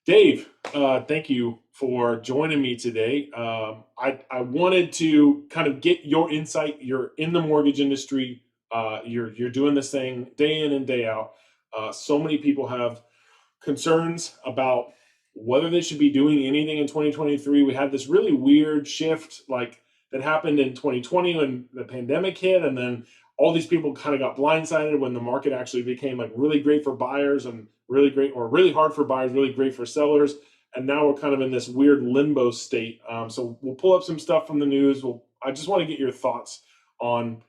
Dave, thank you for joining me today. I wanted to kind of get your insight. You're in the mortgage industry. You're doing this thing day in and day out. So many people have concerns about whether they should be doing anything in 2023. We had this really weird shift, like that happened in 2020 when the pandemic hit, and then all these people kind of got blindsided when the market actually became like really great for buyers and really great, or really hard for buyers, really great for sellers. And now we're kind of in this weird limbo state. So we'll pull up some stuff from the news. I just want to get your thoughts on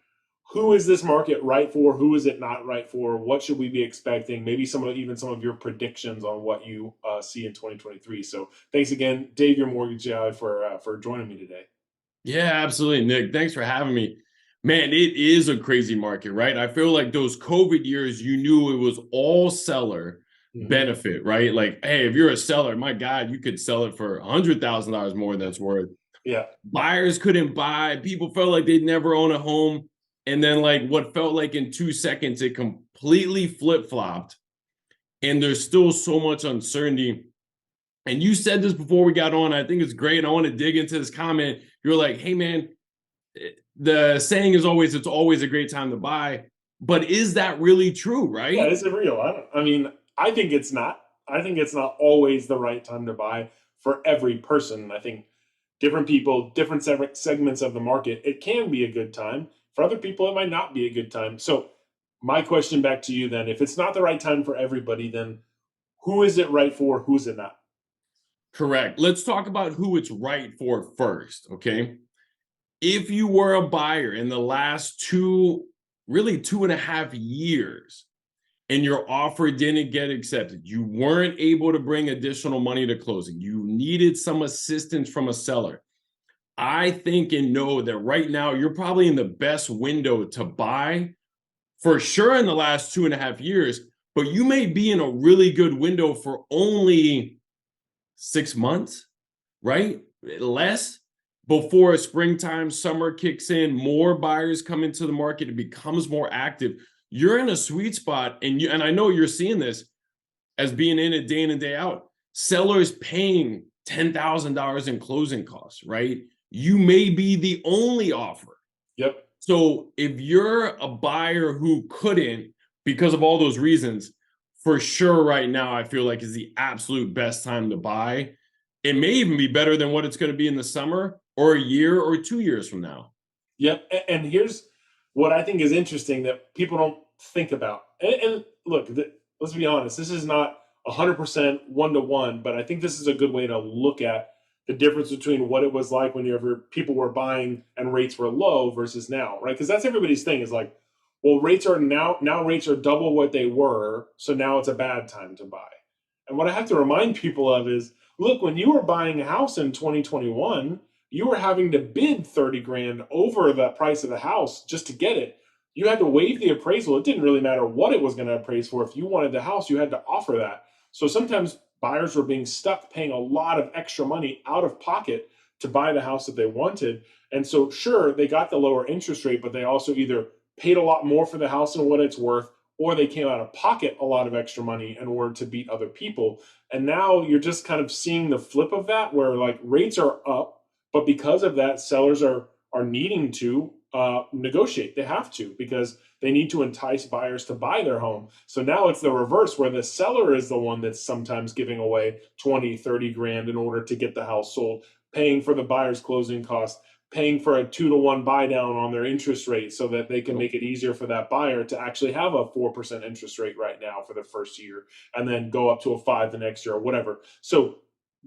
who is this market right for? Who is it not right for? What should we be expecting? Maybe even some of your predictions on what you see in 2023. So thanks again, Dave, your mortgage guy, for joining me today. Yeah, absolutely, Nick. Thanks for having me. Man, it is a crazy market, right? I feel like those COVID years, you knew it was all seller Hmm. benefit, right? Like, hey, if you're a seller, my God, you could sell it for $100,000 more than it's worth. Yeah. Buyers couldn't buy. People felt like they'd never own a home. And then, like, what felt like in 2 seconds, it completely flip flopped. And there's still so much uncertainty. And you said this before we got on. I think it's great. I want to dig into this comment. You're like, hey, man, the saying is always, it's always a great time to buy. But is that really true, Yeah, right? is it real? I mean, I think it's not. I think it's not always the right time to buy for every person. I think different people, different segments of the market, it can be a good time. For other people, it might not be a good time. So, my question back to you then, if it's not the right time for everybody, then who is it right for? Who's it not? Correct. Let's talk about who it's right for first, okay? If you were a buyer in the last really 2.5 years, and your offer didn't get accepted, you weren't able to bring additional money to closing, you needed some assistance from a seller. I think and know that right now you're probably in the best window to buy for sure in the last 2.5 years, but you may be in a really good window for only 6 months, right? Less before springtime, summer kicks in, more buyers come into the market, it becomes more active. You're in a sweet spot, and I know you're seeing this as being in it day in and day out. Sellers paying $10,000 in closing costs, right? You may be the only offer. Yep. So if you're a buyer who couldn't, because of all those reasons, for sure right now, I feel like is the absolute best time to buy. It may even be better than what it's going to be in the summer or a year or 2 years from now. Yep. And here's what I think is interesting that people don't think about. And look, let's be honest, this is not 100% one to one, but I think this is a good way to look at the difference between what it was like whenever people were buying and rates were low versus now, right? Because that's everybody's thing is like, well, rates are now rates are double what they were, so now it's a bad time to buy. And what I have to remind people of is, look, when you were buying a house in 2021, you were having to bid 30 grand over the price of the house just to get it. You had to waive the appraisal. It didn't really matter what it was going to appraise for. If you wanted the house, you had to offer that. So sometimes buyers were being stuck paying a lot of extra money out of pocket to buy the house that they wanted. And so, sure, they got the lower interest rate, but they also either paid a lot more for the house than what it's worth, or they came out of pocket a lot of extra money in order to beat other people. And now you're just kind of seeing the flip of that, where like rates are up, but because of that, sellers are needing to negotiate. They have to because they need to entice buyers to buy their home. So now it's the reverse, where the seller is the one that's sometimes giving away 20, 30 grand in order to get the house sold, paying for the buyer's closing costs, paying for a 2-to-1 buy down on their interest rate so that they can make it easier for that buyer to actually have a 4% interest rate right now for the first year and then go up to a 5 the next year or whatever. So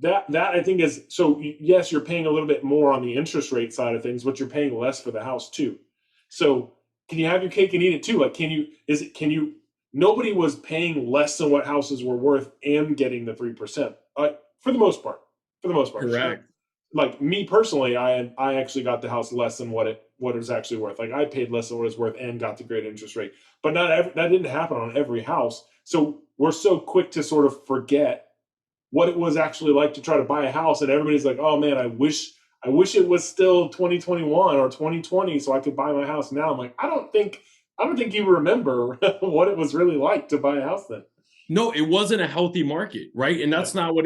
that I think is, so yes, you're paying a little bit more on the interest rate side of things, but you're paying less for the house too. So can you have your cake and eat it too? Like, can you, nobody was paying less than what houses were worth and getting the 3%, for the most part. For the most part, sure. Correct. Like me personally, I actually got the house less than what it was actually worth. Like I paid less than what it's worth and got the great interest rate. But that didn't happen on every house. So we're so quick to sort of forget what it was actually like to try to buy a house, and everybody's like, oh man, I wish it was still 2021 or 2020 so I could buy my house now. I'm like, I don't think you remember what it was really like to buy a house then. No, it wasn't a healthy market, right? And Yeah. that's not what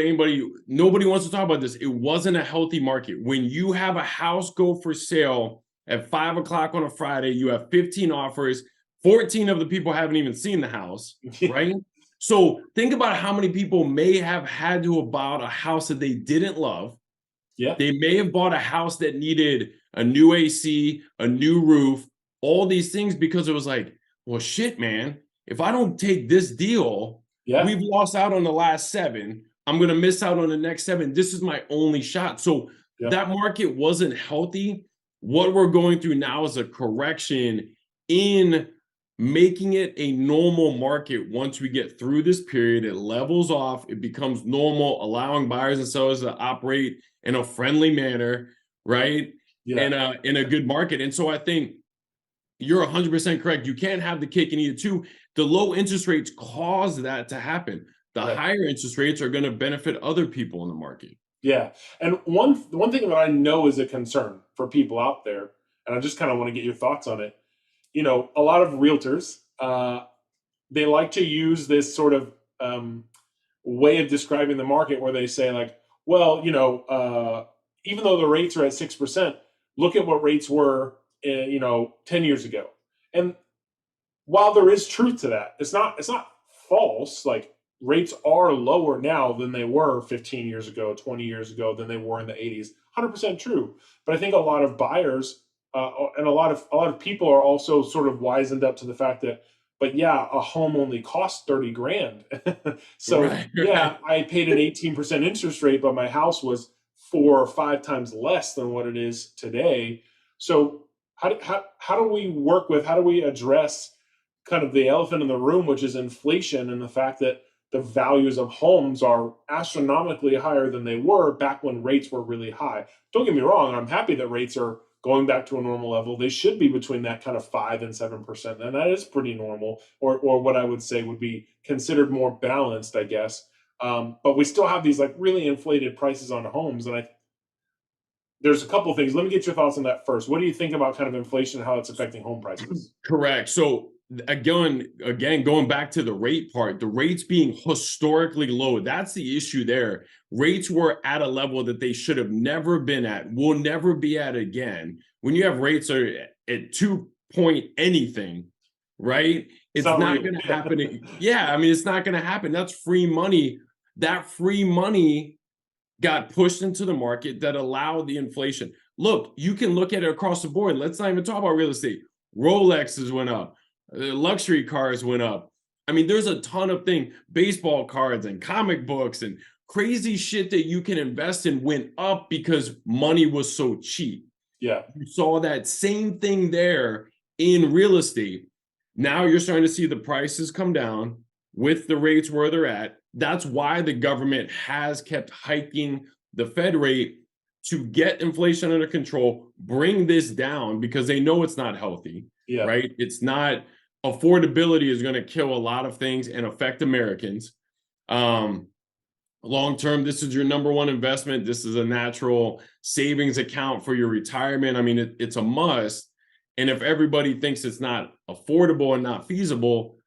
nobody wants to talk about this. It wasn't a healthy market. When you have a house go for sale at 5 o'clock on a Friday, you have 15 offers, 14 of the people haven't even seen the house, right? So think about how many people may have had to have bought a house that they didn't love. Yeah. They may have bought a house that needed a new AC, a new roof, all these things because it was like, well, shit, man, if I don't take this deal, Yeah. we've lost out on the last seven. I'm going to miss out on the next seven. This is my only shot. So Yep. that market wasn't healthy. What we're going through now is a correction in making it a normal market. Once we get through this period, it levels off, it becomes normal, allowing buyers and sellers to operate in a friendly manner, right? Yeah. In a good market. And so I think you're 100% correct. You can't have the cake and eat it too. The low interest rates cause that to happen. The Right. higher interest rates are going to benefit other people in the market. Yeah. And one thing that I know is a concern for people out there, and I just kind of want to get your thoughts on it. A lot of realtors, they like to use this sort of way of describing the market where they say like, well, even though the rates are at 6%, look at what rates were, 10 years ago. And while there is truth to that, it's not false. Like rates are lower now than they were 15 years ago, 20 years ago, than they were in the 80s. 100% true. But I think a lot of buyers and a lot of people are also sort of wizened up to the fact that, but yeah, a home only costs 30 grand. So Right, yeah, right. I paid an 18% interest rate, but my house was 4 or 5 times less than what it is today. So how do we work with, how do we address kind of the elephant in the room, which is inflation and the fact that the values of homes are astronomically higher than they were back when rates were really high. Don't get me wrong, I'm happy that rates are going back to a normal level. They should be between that kind of 5 and 7%, and that is pretty normal, or what I would say would be considered more balanced, I guess. But we still have these like really inflated prices on homes, and there's a couple of things. Let me get your thoughts on that first. What do you think about kind of inflation and how it's affecting home prices? Correct. So again, going back to the rate part, the rates being historically low, that's the issue there. Rates were at a level that they should have never been at, will never be at again. When you have rates are at 2 point anything, right? It's It's not not real. going to happen. Yeah, I mean, it's not going to happen. That's free money. That free money got pushed into the market that allowed the inflation. Look, you can look at it across the board. Let's not even talk about real estate. Rolexes went up, luxury cars went up. I mean, there's a ton of things, baseball cards and comic books and crazy shit that you can invest in went up because money was so cheap. Yeah. You saw that same thing there in real estate. Now you're starting to see the prices come down with the rates where they're at. That's why the government has kept hiking the Fed rate to get inflation under control, bring this down because they know it's not healthy, Yeah. right? It's not, affordability is going to kill a lot of things and affect Americans. Um, Long term, this is your number one investment. This is a natural savings account for your retirement. I mean, it's a must. And if everybody thinks it's not affordable and not feasible,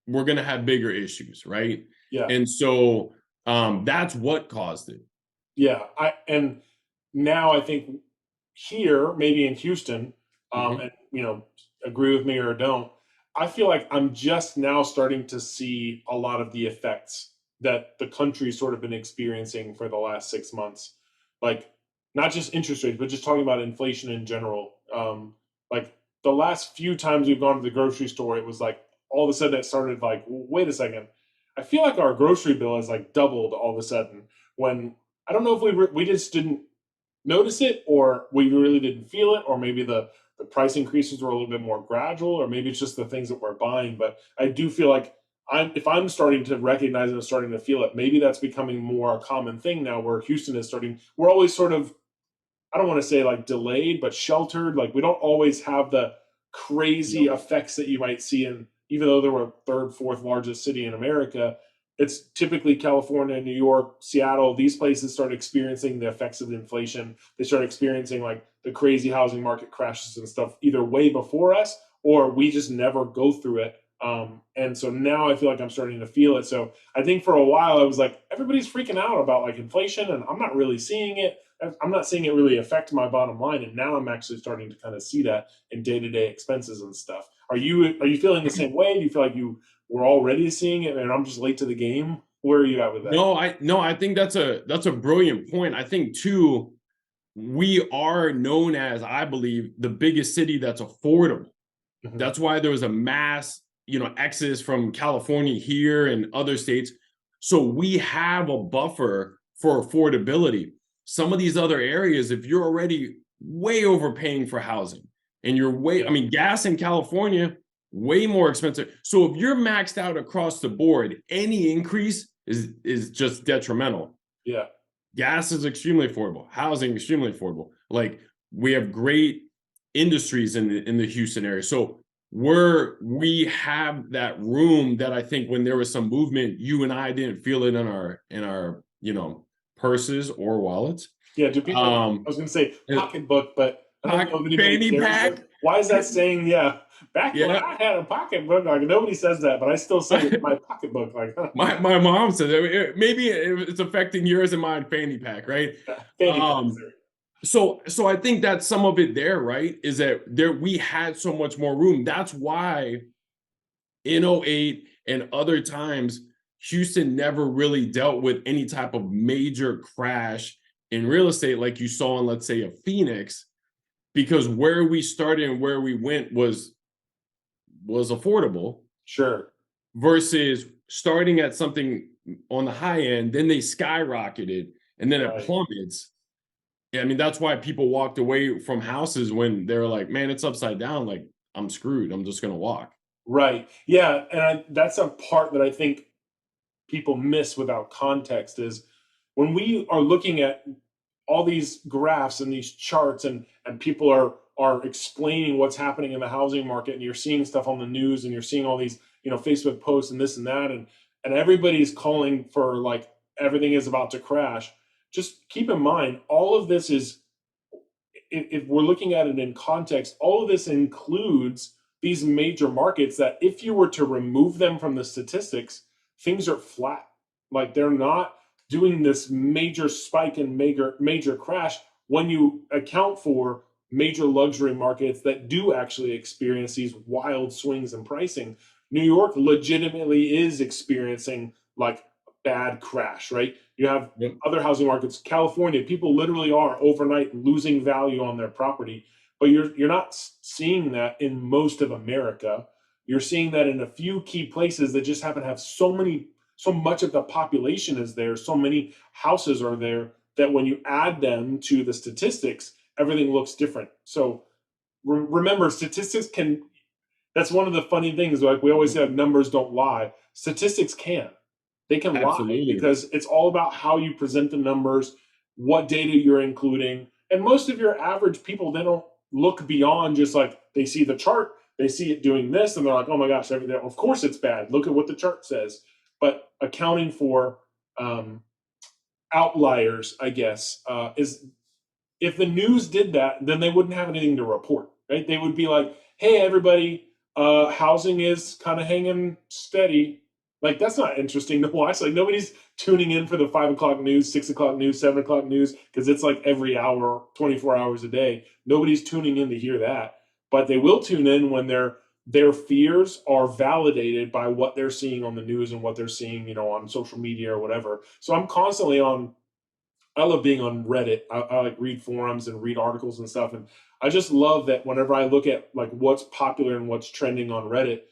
we're going to have bigger issues, right? Yeah. And so that's what caused it. Yeah. And now I think here, maybe in Houston, Mhm. and agree with me or don't, I feel like I'm just now starting to see a lot of the effects that the country's sort of been experiencing for the last 6 months. Like not just interest rates, but just talking about inflation in general. Like the last few times we've gone to the grocery store, it was like all of a sudden it started like, wait a second. I feel like our grocery bill has like doubled all of a sudden when I don't know if we just didn't notice it, or we really didn't feel it, or maybe the price increases were a little bit more gradual, or maybe it's just the things that we're buying. But I do feel like if I'm starting to recognize it and starting to feel it, maybe that's becoming more a common thing now, where Houston is starting. We're always sort of, I don't want to say like delayed, but sheltered. Like we don't always have the crazy Yep. effects that you might see in, even though they were third, fourth largest city in America. It's typically California, New York, Seattle. These places start experiencing the effects of the inflation. They start experiencing like the crazy housing market crashes and stuff either way before us, or we just never go through it And so now I feel like I'm starting to feel it. So I think for a while I was like, everybody's freaking out about like inflation, and I'm not really seeing it. I'm not seeing it really affect my bottom line. And now I'm actually starting to kind of see that in day to day expenses and stuff. Are you feeling the same way? Do you feel like you were already seeing it, and I'm just late to the game? Where are you at with that? No, I think that's a brilliant point. I think too, we are known as, I believe, the biggest city that's affordable. Mhm. That's why there was a mass, exodus from California here and other states. So we have a buffer for affordability. Some of these other areas, if you're already way overpaying for housing and I Yeah, mean, gas in California, way more expensive. So if you're maxed out across the board, any increase is just detrimental. yeah, Gas is extremely affordable, housing extremely affordable. Like, we have great industries in the Houston area. So we have that room that I think when there was some movement, you and I didn't feel it in our purses or wallets. yeah. Do people? I Um was going to say pocketbook, but I don't know if anybody Fanny carries pack. it. Why is that saying? Yeah, back when Yeah. I had a pocketbook, like nobody says that, but I still say my pocketbook. Like, My mom said that maybe it's affecting yours and mine, fanny pack, right? fanny packs. Um, so I think that's some of it there, right? Is that there we had so much more room. That's why in '08 and other times, Houston never really dealt with any type of major crash in real estate like you saw in, let's say, a Phoenix, because where we started and where we went was affordable Sure. versus starting at something on the high end, then they skyrocketed and then it Right. plummets. Yeah, I mean, that's why people walked away from houses when they're like, man, it's upside down. Like, I'm screwed. I'm just going to walk. Right. Yeah, and that's a part that I think people miss without context is when we are looking at all these graphs and these charts, and people are explaining what's happening in the housing market, and you're seeing stuff on the news, and you're seeing all these Facebook posts and this and that, and everybody's calling for like everything is about to crash. Just keep in mind all of this is, if we're looking at it in context, all of this includes these major markets that if you were to remove them from the statistics, things are flat. Like they're not doing this major spike and major crash when you account for major luxury markets that do actually experience these wild swings in pricing. New York legitimately is experiencing like bad crash, right? You have Yep. other housing markets, California, people literally are overnight losing value on their property, but you're not seeing that in most of America. You're seeing that in a few key places that just happen to have so much of the population is there, so many houses are there that when you add them to the statistics, everything looks different. So remember, statistics can. That's one of the funny things. Like we always say, numbers don't lie. Statistics can. They can lie Absolutely. because it's all about how you present the numbers, what data you're including. And most of your average people, they don't look beyond just like they see the chart, they see it doing this, and they're like, oh my gosh, everything, of course it's bad. Look at what the chart says. But accounting for um, outliers, I guess, is if the news did that, then they wouldn't have anything to report, right? They would be like, "Hey, everybody, housing is kind of hanging steady." Like that's not interesting to watch. Like nobody's tuning in for the 5 o'clock news, 6 o'clock news, 7 o'clock news because it's like every hour, 24 hours a day. Nobody's tuning in to hear that, but they will tune in when their fears are validated by what they're seeing on the news and what they're seeing, on social media or whatever. So I'm constantly on. I love being on Reddit. I like read forums and read articles and stuff. And I just love that whenever I look at like what's popular and what's trending on Reddit,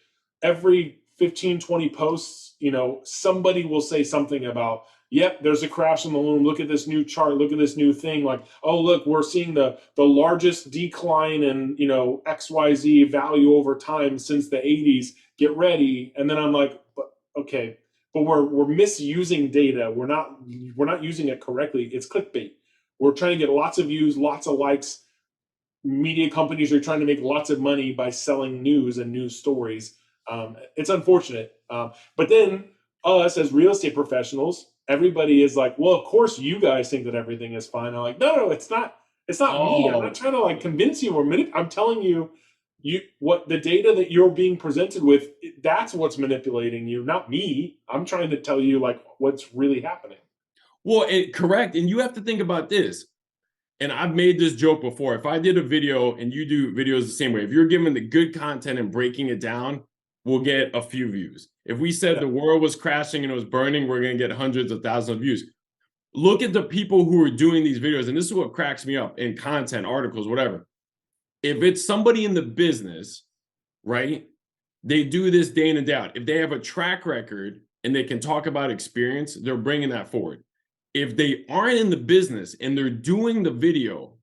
every 15, 20 posts, somebody will say something about, yep, there's a crash in the loom. Look at this new chart. Look at this new thing. Like, oh, look, we're seeing the largest decline in, XYZ value over time since the 80s. Get ready. And then I'm like, okay, but we're misusing data. We're not using it correctly. It's clickbait. We're trying to get lots of views, lots of likes. Media companies are trying to make lots of money by selling news and news stories. It's unfortunate, but then us as real estate professionals, everybody is like, well, of course you guys think that everything is fine. I'm like, no, it's not. It's not me. I'm not Oh, trying to like convince you or I'm telling you what the data that you're being presented with, that's what's manipulating you, not me. I'm trying to tell you like what's really happening. Well, correct. And you have to think about this. And I've made this joke before. If I did a video and you do videos the same way, if you're giving the good content and breaking it down, we'll get a few views. If we said Yeah. the world was crashing and it was burning, we're going to get hundreds of thousands of views. Look at the people who are doing these videos. And this is what cracks me up in content, articles, whatever. If it's somebody in the business, right? They do this day in and day out. If they have a track record and they can talk about experience, they're bringing that forward. If they aren't in the business and they're doing the video,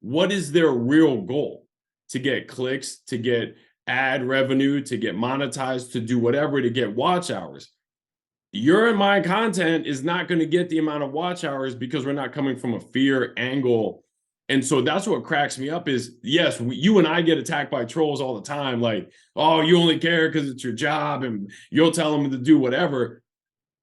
what is their real goal? To get clicks, to get ad revenue, to get monetized, to do whatever, to get watch hours. Your and my content is not going to get the amount of watch hours because we're not coming from a fear angle. And so that's what cracks me up is, yes, you and I get attacked by trolls all the time. Like, oh, you only care because it's your job and you'll tell them to do whatever.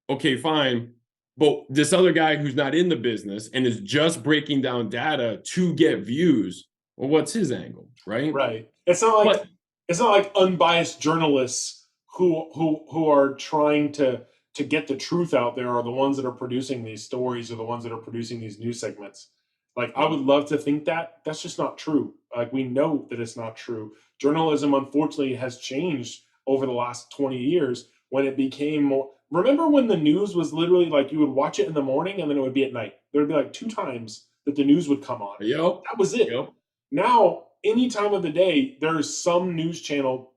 Okay, fine. But this other guy who's not in the business and is just breaking down data to get views, well, what's his angle, right? Right. It's not like unbiased journalists who are trying to get the truth out there are the ones that are producing these stories or the ones that are producing these news segments. Like I would love to think that that's just not true. Like we know that it's not true. Journalism unfortunately has changed over the last 20 years when it became more. Remember when the news was literally like you would watch it in the morning and then it would be at night. There would be like two times that the news would come on. Yep. That was it. Yep. Now, any time of the day, there's some news channel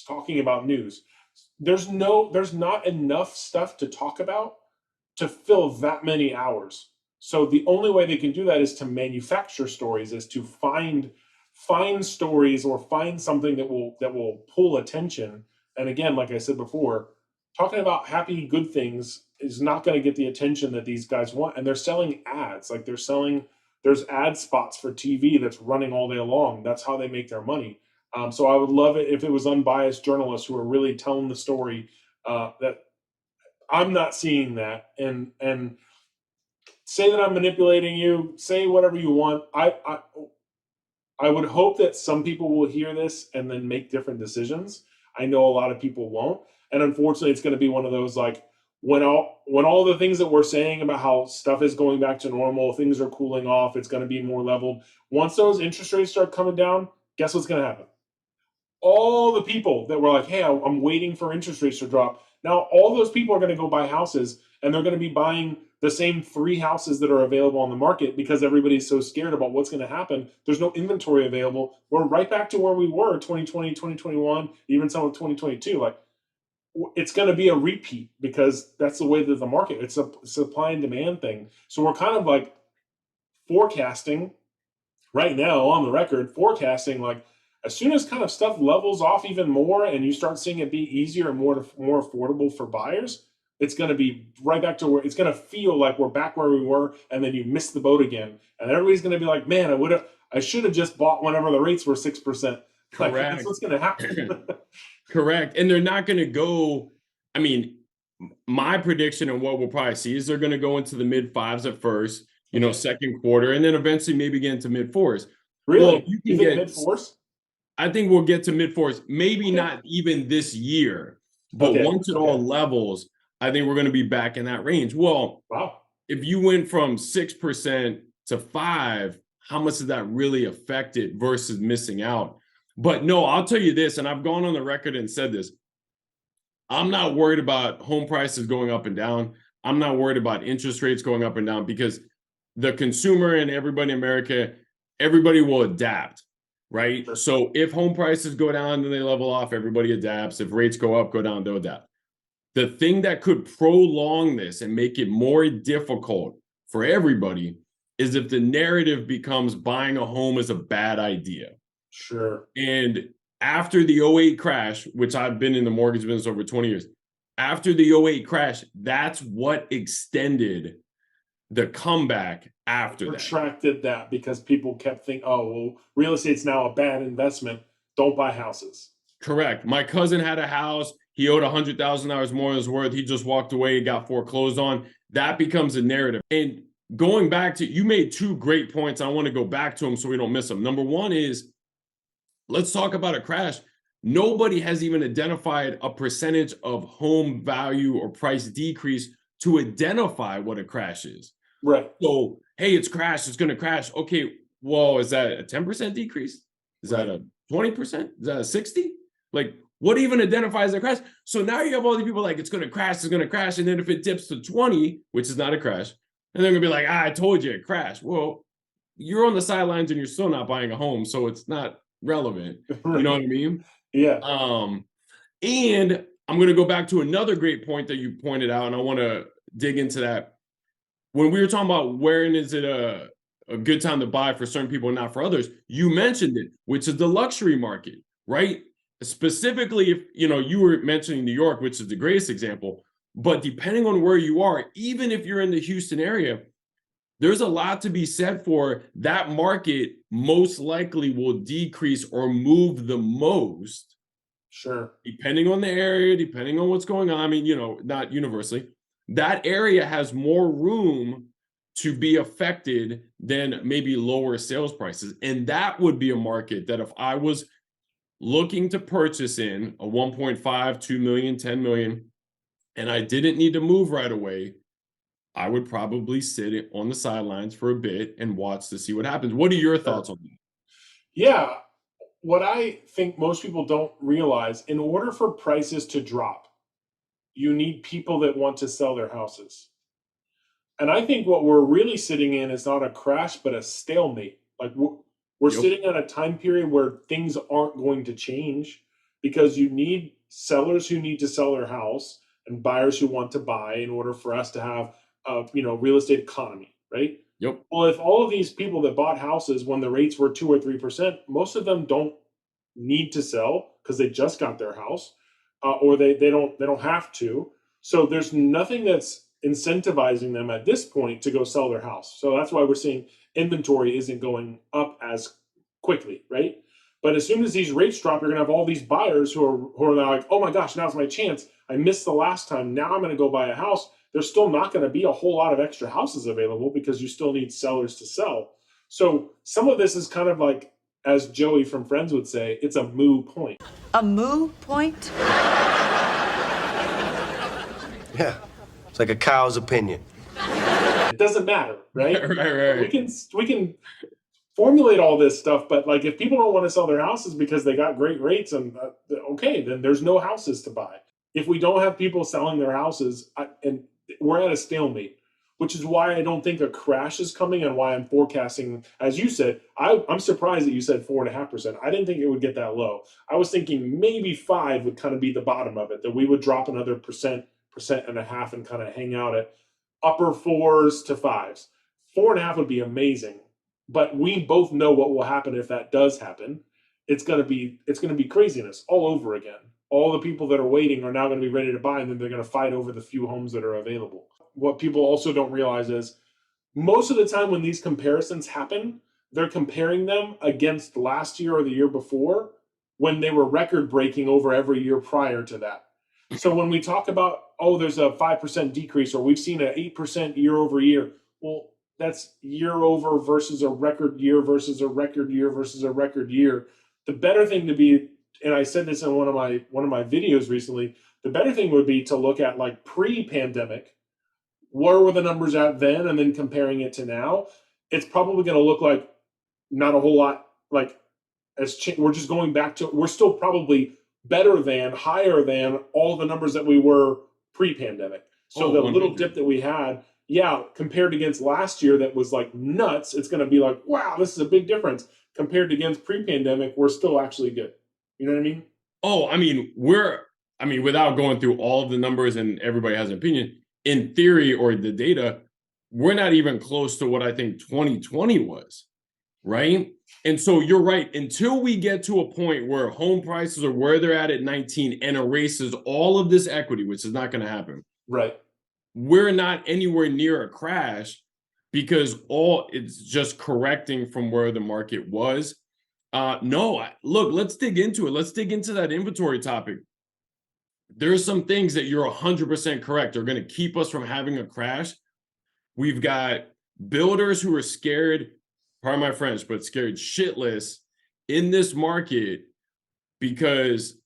talking about news. There's not enough stuff to talk about to fill that many hours. So the only way they can do that is to manufacture stories, is to find stories or find something that will pull attention. And again, like I said before, talking about happy good things is not going to get the attention that these guys want. And they're selling ads. Like there's ad spots for TV that's running all day long. That's how they make their money. So I would love it if it was unbiased journalists who are really telling the story. That I'm not seeing that, and say that I'm manipulating you. Say whatever you want. I would hope that some people will hear this and then make different decisions. I know a lot of people won't, and unfortunately, it's going to be one of those like when all the things that we're saying about how stuff is going back to normal, things are cooling off, it's going to be more leveled. Once those interest rates start coming down, guess what's going to happen? All the people that were like, hey, I'm waiting for interest rates to drop. Now, all those people are going to go buy houses and they're going to be buying the same three houses that are available on the market because everybody's so scared about what's going to happen. There's no inventory available. We're right back to where we were 2020, 2021, even some of 2022. Like, it's going to be a repeat because that's the way that the market, it's a supply and demand thing. So we're kind of like forecasting right now on the record, forecasting like as soon as kind of stuff levels off even more and you start seeing it be easier and more affordable for buyers, it's going to be right back to where it's going to feel like we're back where we were, and then you miss the boat again, and everybody's going to be like, man, I should have just bought whenever the rates were 6%. Like that's Correct. what's going to happen. Correct. And they're not going to go. I mean, my prediction and what we'll probably see is they're going to go into the mid fives at first, Okay. second quarter, and then eventually maybe get into mid fours. Really? Well, you You can think get, mid fours? I think we'll get to mid fours, maybe Okay. not even this year, but Okay. once it all levels, I think we're going to be back in that range. Well, Wow. if you went from 6% to 5%, how much does that really affect it versus missing out? But no, I'll tell you this, and I've gone on the record and said this. I'm not worried about home prices going up and down. I'm not worried about interest rates going up and down because the consumer and everybody in America, everybody will adapt, right? Sure. So if home prices go down, then they level off, everybody adapts. If rates go up, go down, they'll adapt. The thing that could prolong this and make it more difficult for everybody is if the narrative becomes buying a home is a bad idea. Sure. And after the '08 crash, which I've been in the mortgage business over 20 years, after the '08 crash, that's what extended the comeback after that. Retracted that because people kept thinking, oh, well, real estate's now a bad investment. Don't buy houses. Correct. My cousin had a house. He owed $100,000 more than his worth. He just walked away, got foreclosed on. That becomes a narrative. And going back to, you made two great points. I want to go back to them so we don't miss them. Number one is, let's talk about a crash. Nobody has even identified a percentage of home value or price decrease to identify what a crash is. Right. So, hey, it's crashed, it's going to crash. Okay, well, is that a 10% decrease? Is that a 20%? Is that a 60? Like, what even identifies a crash? So now you have all these people like, it's going to crash, it's going to crash. And then if it dips to 20, which is not a crash, and they're going to be like, I told you it crashed. Well, you're on the sidelines and you're still not buying a home. So it's not relevant. You know what I mean? Yeah. And I'm going to go back to another great point that you pointed out, and I want to dig into that. When we were talking about when is it a good time to buy for certain people and not for others, you mentioned it, which is the luxury market, right? Specifically, if you were mentioning New York, which is the greatest example, but depending on where you are, even if you're in the Houston area, there's a lot to be said for that market most likely will decrease or move the most. Sure. Depending on the area, depending on what's going on. I mean, not universally. That area has more room to be affected than maybe lower sales prices. And that would be a market that if I was looking to purchase in a 1.5, 2 million, 10 million, and I didn't need to move right away, I would probably sit on the sidelines for a bit and watch to see what happens. What are your thoughts on that? Yeah. What I think most people don't realize, in order for prices to drop, you need people that want to sell their houses. And I think what we're really sitting in is not a crash, but a stalemate. Like we're Yep. sitting at a time period where things aren't going to change because you need sellers who need to sell their house and buyers who want to buy in order for us to have a real estate economy, right? Yep. Well, if all of these people that bought houses when the rates were 2 or 3%, most of them don't need to sell because they just got their house, or they don't have to. So there's nothing that's incentivizing them at this point to go sell their house. So that's why we're seeing inventory isn't going up as quickly, right? But as soon as these rates drop, you're gonna have all these buyers who are now like, oh my gosh, now's my chance. I missed the last time. Now I'm gonna go buy a house. There's still not gonna be a whole lot of extra houses available because you still need sellers to sell. So some of this is kind of like, as Joey from Friends would say, it's a moo point. A moo point? Yeah, it's like a cow's opinion. It doesn't matter, right? Right. We can formulate all this stuff, but like if people don't want to sell their houses because they got great rates, and okay, then there's no houses to buy. If we don't have people selling their houses, and we're at a stalemate, which is why I don't think a crash is coming, and why I'm forecasting, as you said, I'm surprised that you said 4.5%. I didn't think it would get that low. I was thinking maybe 5 would kind of be the bottom of it, that we would drop another percent and a half, and kind of hang out at upper 4s to 5s. 4.5 would be amazing, but we both know what will happen if that does happen. It's gonna be craziness all over again. All the people that are waiting are now going to be ready to buy, and then they're going to fight over the few homes that are available. What people also don't realize is most of the time when these comparisons happen, they're comparing them against last year or the year before, when they were record breaking over every year prior to that. So when we talk about, oh, there's a 5% decrease, or we've seen an 8% year over year, well, that's year over versus a record year versus a record year versus a record year. The better thing to be, and I said this in one of my videos recently, the better thing would be to look at like pre-pandemic, where were the numbers at then, and then comparing it to now. It's probably going to look like not a whole lot, like we're just going back to, we're still probably better than, higher than all the numbers that we were pre-pandemic. So the little dip that we had, yeah, compared against last year that was like nuts, it's going to be like, wow, this is a big difference. Compared against pre-pandemic, we're still actually good. You know what I mean? Oh, I mean, without going through all of the numbers and everybody has an opinion, in theory or the data, we're not even close to what I think 2020 was, right? And so you're right. Until we get to a point where home prices are where they're at 19 and erases all of this equity, which is not going to happen. Right. We're not anywhere near a crash, because it's just correcting from where the market was. Look, let's dig into it. Let's dig into that inventory topic. There's some things that you're 100% correct are going to keep us from having a crash. We've got builders who are scared, pardon my French, but scared shitless in this market, because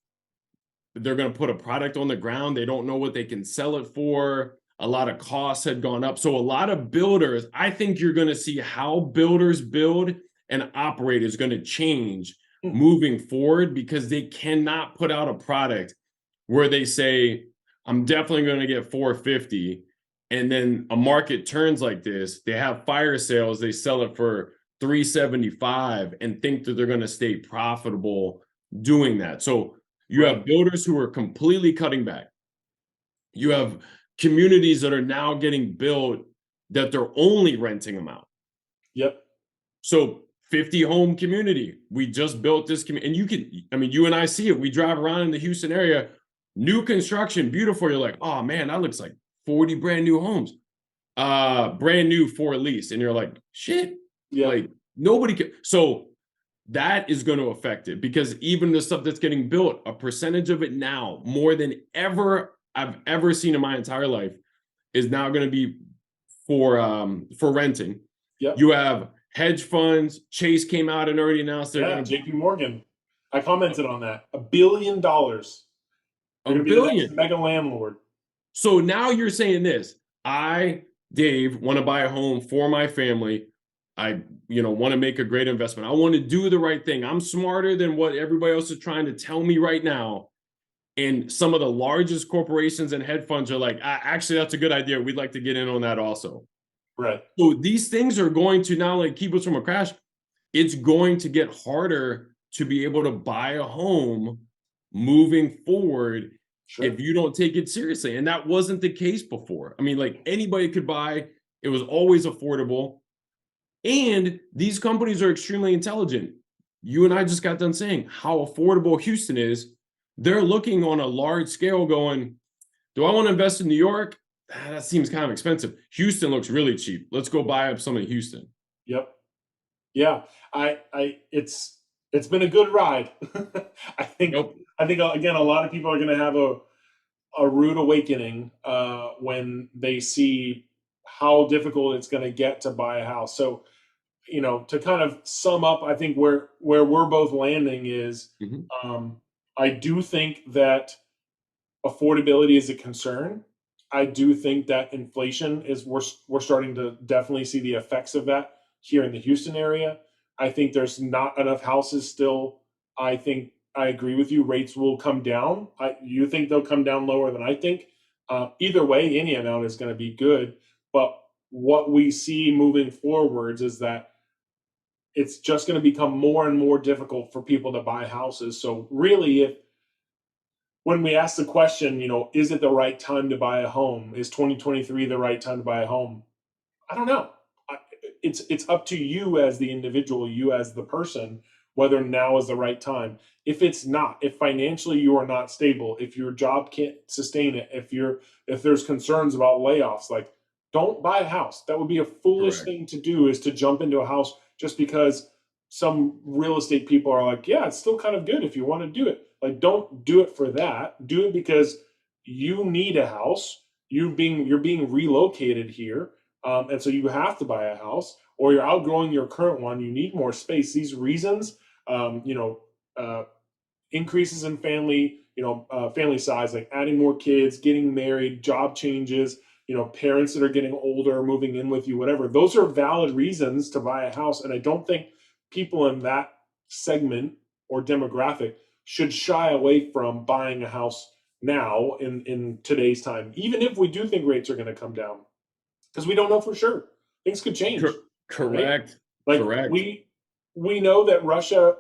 they're going to put a product on the ground. They don't know what they can sell it for. A lot of costs had gone up. So a lot of builders, I think you're going to see how builders build and operate is going to change moving forward, because they cannot put out a product where they say, I'm definitely going to get 450. And then a market turns like this, they have fire sales, they sell it for 375 and think that they're going to stay profitable doing that. So you have builders who are completely cutting back. You have communities that are now getting built that they're only renting them out. Yep. So 50 home community. We just built this community. And you can, I mean, you and I see it. We drive around in the Houston area, new construction, beautiful. You're like, oh man, that looks like 40 brand new homes. Brand new for lease. And you're like, shit. Yeah. Like nobody can. So that is going to affect it, because even the stuff that's getting built, a percentage of it now, more than ever I've ever seen in my entire life, is now going to be for renting. Yep. You have hedge funds. Chase came out and already announced they're going to JP Morgan. I commented on that. $1 billion. They're $1 going to be the next mega landlord. So now you're saying this. I, Dave, want to buy a home for my family. I, want to make a great investment. I want to do the right thing. I'm smarter than what everybody else is trying to tell me right now. And some of the largest corporations and hedge funds are like, actually, that's a good idea. We'd like to get in on that also. Right. So these things are going to not only keep us from a crash, it's going to get harder to be able to buy a home moving forward if you don't take it seriously. And that wasn't the case before. I mean, like anybody could buy. It was always affordable. And these companies are extremely intelligent. You and I just got done saying how affordable Houston is. They're looking on a large scale going, do I want to invest in New York? That seems kind of expensive. Houston looks really cheap. Let's go buy up some in Houston. Yep. Yeah. It's been a good ride. I think again, a lot of people are going to have a rude awakening when they see how difficult it's going to get to buy a house. So, to kind of sum up, I think where we're both landing is, I do think that affordability is a concern. I do think that inflation is we're starting to definitely see the effects of that here in the Houston area. I think there's not enough houses still. I think I agree with you. Rates will come down. You think they'll come down lower than I think. Either way, any amount is going to be good. But what we see moving forwards is that it's just going to become more and more difficult for people to buy houses. So really, when we ask the question, is it the right time to buy a home? Is 2023 the right time to buy a home? I don't know. It's up to you as the individual, you as the person, whether now is the right time. If it's not, if financially you are not stable, if your job can't sustain it, if there's concerns about layoffs, like don't buy a house. That would be a foolish thing to do, is to jump into a house just because some real estate people are like, yeah, it's still kind of good if you want to do it. Like, don't do it for that. Do it because you need a house. You're being relocated here. And so you have to buy a house, or you're outgrowing your current one. You need more space. These reasons, increases in family, family size, like adding more kids, getting married, job changes, parents that are getting older, moving in with you, whatever. Those are valid reasons to buy a house. And I don't think people in that segment or demographic should shy away from buying a house now in today's time, even if we do think rates are going to come down, because we don't know for sure. Things could change. Correct. Right? Like correct. We know that Russia,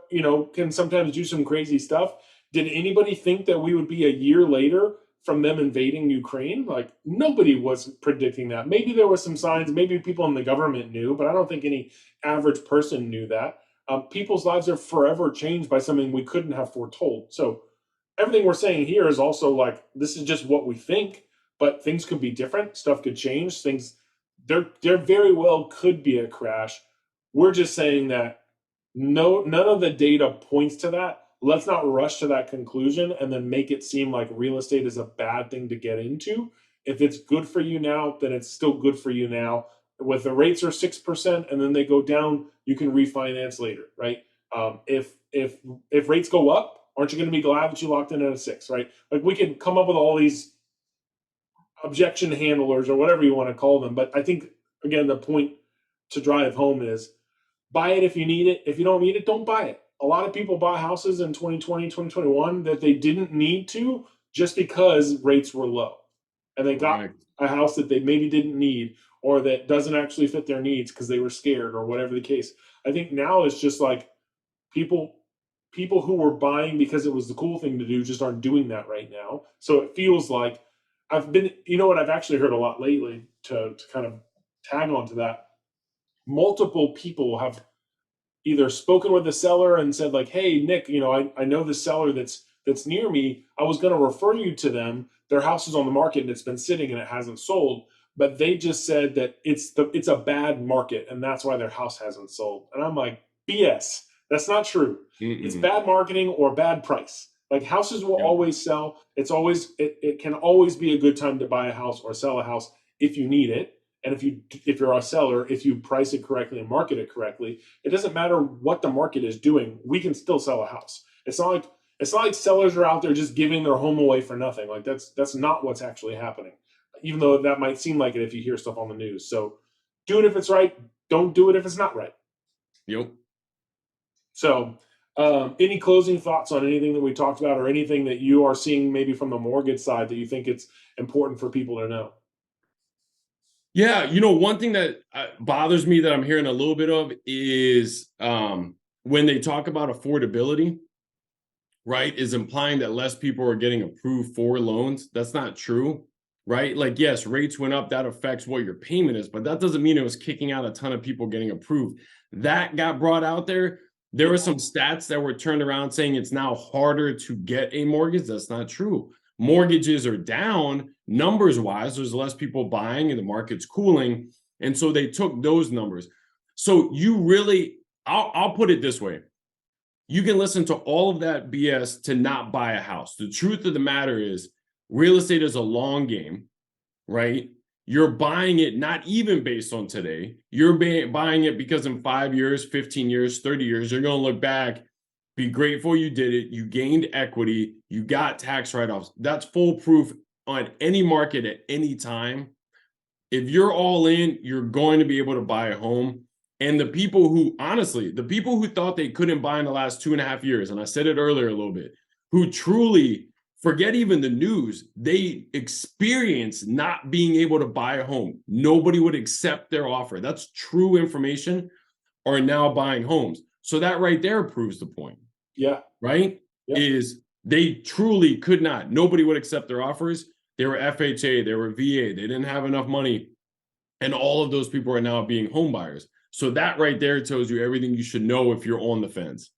can sometimes do some crazy stuff. Did anybody think that we would be a year later from them invading Ukraine? Like, nobody was predicting that. Maybe there were some signs, maybe people in the government knew, but I don't think any average person knew that. People's lives are forever changed by something we couldn't have foretold. So everything we're saying here is also like, this is just what we think, but things could be different. Stuff could change. There very well could be a crash. We're just saying that none of the data points to that. Let's not rush to that conclusion and then make it seem like real estate is a bad thing to get into. If it's good for you now, then it's still good for you now. With the rates are 6% and then they go down, you can refinance later, right? If rates go up, aren't you going to be glad that you locked in at a 6, right? Like we can come up with all these objection handlers or whatever you want to call them, but I think again the point to drive home is buy it if you need it. If you don't need it, don't buy it. A lot of people bought houses in 2020, 2021 that they didn't need to just because rates were low. And they got Correct. a house that they maybe didn't need or that doesn't actually fit their needs because they were scared or whatever the case. I think now it's just like people people who were buying because it was the cool thing to do just aren't doing that right now. So it feels like you know what I've actually heard a lot lately to kind of tag onto that. Multiple people have either spoken with the seller and said like, hey Nick, I know the seller that's near me, I was going to refer you to them, their house is on the market and it's been sitting and it hasn't sold, but they just said that it's a bad market and that's why their house hasn't sold. And I'm like, BS, that's not true. It's Mm-mm. bad marketing or bad price. Like houses will Yep. always sell. It can always be a good time to buy a house or sell a house if you need it. And if you're a seller, if you price it correctly and market it correctly, it doesn't matter what the market is doing. We can still sell a house. It's not like sellers are out there just giving their home away for nothing. Like that's not what's actually happening. Even though that might seem like it if you hear stuff on the news. So do it if it's right. Don't do it if it's not right. Yep. So any closing thoughts on anything that we talked about or anything that you are seeing maybe from the mortgage side that you think it's important for people to know? Yeah, one thing that bothers me that I'm hearing a little bit of is when they talk about affordability, right, is implying that less people are getting approved for loans. That's not true, right? Like, yes, rates went up, that affects what your payment is, but that doesn't mean it was kicking out a ton of people getting approved. That got brought out there. There were some stats that were turned around saying it's now harder to get a mortgage. That's not true. Mortgages are down numbers wise. There's less people buying and the market's cooling. And so they took those numbers. So you really, I'll put it this way. You can listen to all of that BS to not buy a house. The truth of the matter is real estate is a long game, right? You're buying it not even based on today. You're buying it because in 5 years, 15 years, 30 years, you're going to look back, be grateful you did it. You gained equity. You got tax write-offs. That's foolproof on any market at any time. If you're all in, you're going to be able to buy a home. And the people who thought they couldn't buy in the last 2.5 years, and I said it earlier a little bit, who truly forget even the news, they experience not being able to buy a home. Nobody would accept their offer. That's true information, are now buying homes. So that right there proves the point. Yeah. Right? Yeah. Is they truly could not. Nobody would accept their offers. They were FHA, they were VA, they didn't have enough money. And all of those people are now being home buyers. So that right there tells you everything you should know if you're on the fence.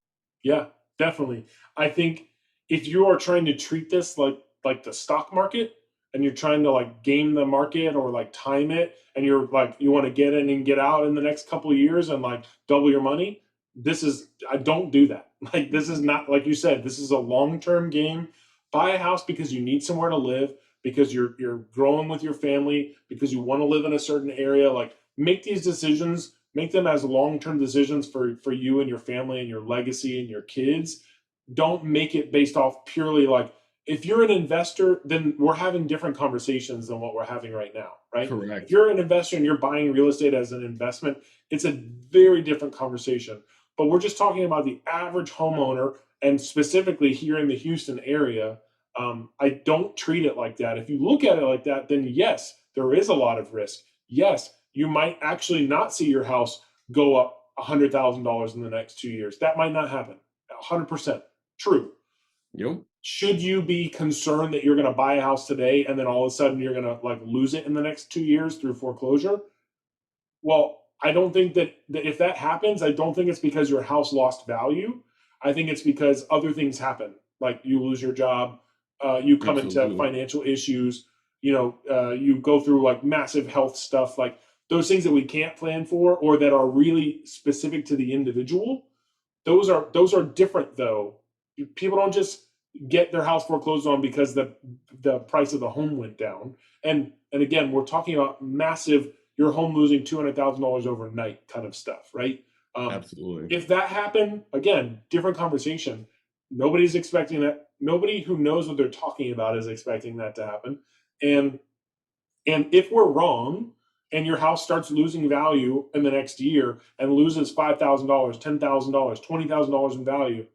Yeah, definitely. I think if you are trying to treat this like the stock market and you're trying to like game the market or like time it and you're like you want to get in and get out in the next couple of years and like double your money, I don't do that. Like this is not, like you said, this is a long-term game. Buy a house because you need somewhere to live, because you're growing with your family, because you want to live in a certain area. Like make these decisions, make them as long-term decisions for you and your family and your legacy and your kids. Don't make it based off purely like, if you're an investor, then we're having different conversations than what we're having right now, right? Correct. If you're an investor and you're buying real estate as an investment, it's a very different conversation. But we're just talking about the average homeowner, and specifically here in the Houston area. I don't treat it like that. If you look at it like that, then yes, there is a lot of risk. Yes, you might actually not see your house go up $100,000 in the next 2 years. That might not happen. 100% true. Yep. Should you be concerned that you're going to buy a house today and then all of a sudden you're going to like lose it in the next 2 years through foreclosure? Well, I don't think that if that happens, I don't think it's because your house lost value. I think it's because other things happen, like you lose your job, you come into Absolutely. financial issues, you go through like massive health stuff, like those things that we can't plan for or that are really specific to the individual. Those are different though. People don't just get their house foreclosed on because the price of the home went down. And again, we're talking about massive, your home losing $200,000 overnight kind of stuff, right? Absolutely. If that happened, again, different conversation. Nobody's expecting that. Nobody who knows what they're talking about is expecting that to happen. And if we're wrong and your house starts losing value in the next year and loses $5,000, $10,000, $20,000 in value,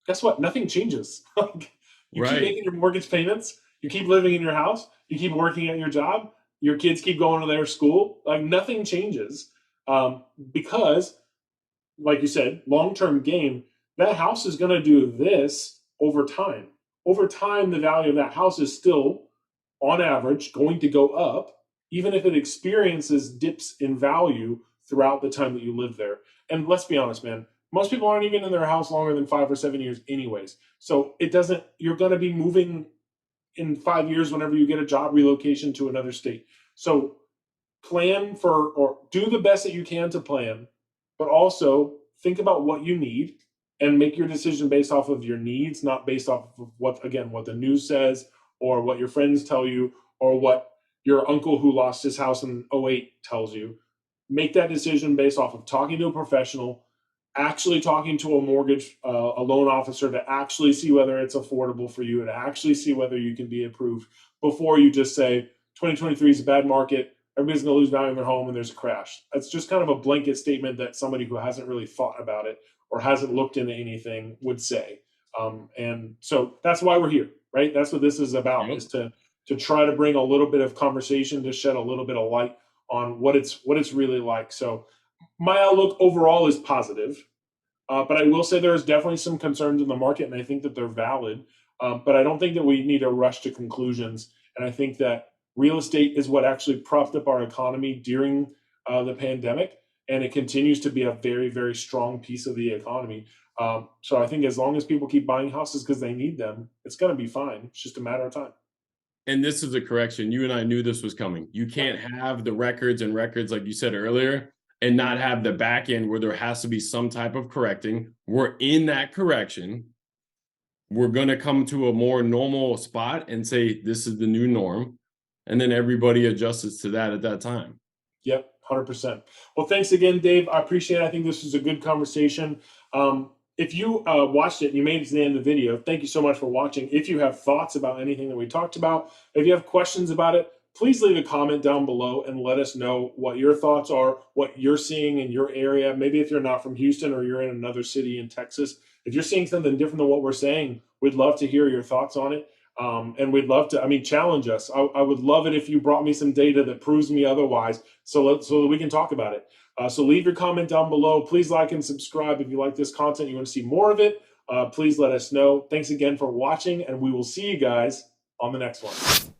guess what? Nothing changes. You keep Right. making your mortgage payments, you keep living in your house, you keep working at your job, your kids keep going to their school. Like nothing changes, because, like you said, long term gain. That house is going to do this over time. Over time, the value of that house is still, on average, going to go up, even if it experiences dips in value throughout the time that you live there. And let's be honest, man, most people aren't even in their house longer than 5 or 7 years, anyways. So it doesn't, you're going to be moving in 5 years whenever you get a job relocation to another state. So plan for, or do the best that you can to plan, but also think about what you need and make your decision based off of your needs, not based off of what, again, what the news says or what your friends tell you or what your uncle who lost his house in '08 tells you. Make that decision based off of talking to a professional, actually talking to a mortgage, a loan officer, to actually see whether it's affordable for you and actually see whether you can be approved before you just say 2023 is a bad market, everybody's going to lose value in their home and there's a crash. That's just kind of a blanket statement that somebody who hasn't really thought about it or hasn't looked into anything would say. And so that's why we're here, right? That's what this is about, Yep. is to try to bring a little bit of conversation, to shed a little bit of light on what it's really like. So my outlook overall is positive, but I will say there's definitely some concerns in the market, and I think that they're valid. But I don't think that we need to rush to conclusions. And I think that real estate is what actually propped up our economy during the pandemic, and it continues to be a very, very strong piece of the economy. So I think as long as people keep buying houses because they need them, it's going to be fine. It's just a matter of time. And this is a correction. You and I knew this was coming. You can't have the records and records, like you said earlier, and not have the back end where there has to be some type of correcting. We're in that correction. We're going to come to a more normal spot and say, this is the new norm. And then everybody adjusts to that at that time. Yep, 100%. Well, thanks again, Dave. I appreciate it. I think this was a good conversation. If you watched it and you made it to the end of the video, thank you so much for watching. If you have thoughts about anything that we talked about, if you have questions about it, please leave a comment down below and let us know what your thoughts are, what you're seeing in your area. Maybe if you're not from Houston or you're in another city in Texas, if you're seeing something different than what we're saying, we'd love to hear your thoughts on it. And we'd love to, challenge us. I would love it if you brought me some data that proves me otherwise, so that we can talk about it. So leave your comment down below. Please like and subscribe if you like this content, you want to see more of it. Please let us know. Thanks again for watching, and we will see you guys on the next one.